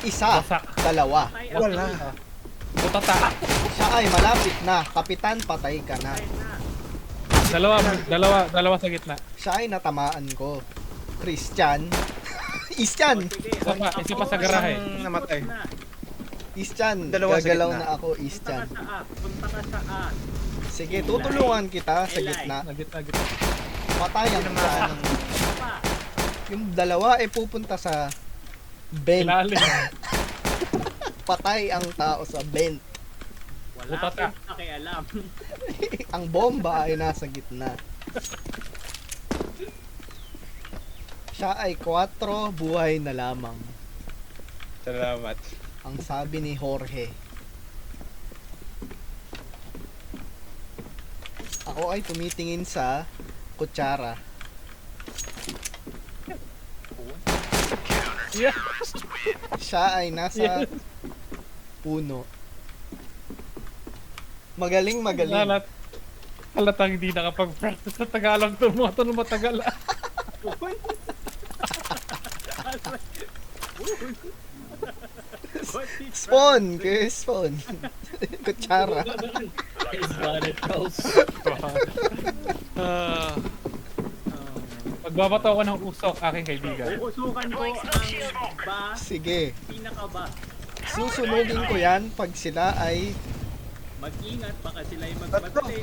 Isa, Basa. dalawa. Patay, Wala. Butata. Siya ay malapit na. Kapitan, patay ka na. patay na. Dalawa sa gitna. Siya ay natamaan ko. Christian. Christian! Sige, Isa pa sa garahe. Isang namatay. Na. Christian, Dalawa sa gagalaw gitna. na ako, Punta ka Christian. sa A. Punta ka sa A. Sige, tutulungan kita sa gitna. Sa gitna. Patay ang Naman. isa. Isa pa. Yung dalawa ay pupunta sa vent. Ilalim. Patay ang tao sa vent. Wala Butata. akong pakialam. Ang bomba ay nasa gitna. Siya ay 4 buhay na lamang. Salamat. Ang sabi ni Jorge. Ako ay tumitingin sa kutsara. Yeah. Siya ay nasa puno. Magaling. Halatang hindi nakapag-practice sa Tagalog to mga to nung matagal. Spawn! Kaya spawn. Kutsara. Pagbabato ako ng usok, aking kaibigan. Uusukan ko ang ba, Sige. pinaka-ba. Susunugin ko yan pag sila ay Mag-ingat, baka sila ay magmadali.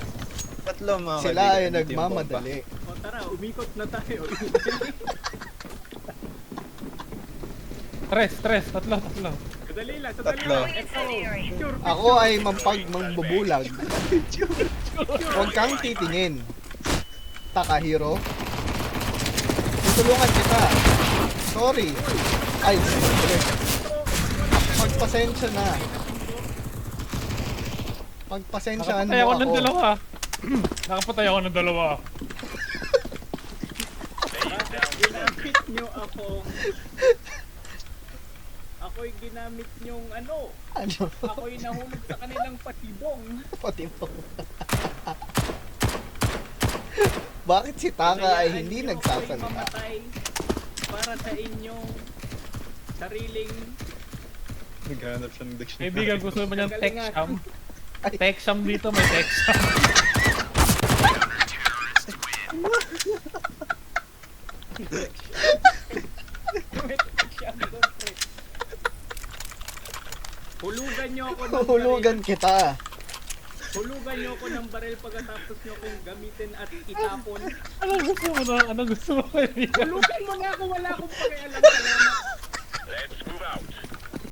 Tatlo mga sila ay kaibigan, nagmamadali. O tara, umikot na tayo. Tres, tatlo. Sadali lang. Tatlo. Ito, picture. Ako ay magbubulag. Huwag kang titingin. Takahiro. Tutulungan kita. Sorry. Ay, sorry. Pagpasensya na. Pagpasensyaan Nakapatay ako mo ng ako. dalawa. Nakapatay ako ng dalawa. Ginamit nyo akong... Ako'y ginamit nyong ano. Ano? Ako'y nahulog sa kanilang patibong. Pati mo. Bakit si Taka ay hindi Hayaan nyo ako'y nagsasalita? mamatay para sa inyong sariling... Naghanap siya ng dictionary. Kaibigan, gusto mo niyang Kagalingan. Texam? Ay. Texam dito, may Texam. Hulugan nyo ako ng Hulugan baril. kita. Hulugan nyo ako ng baril pagkatapos nyo kong gamitin at itapon. Anong gusto mo, kaibigan? Hulugan mo nga ako, wala akong pakialam sa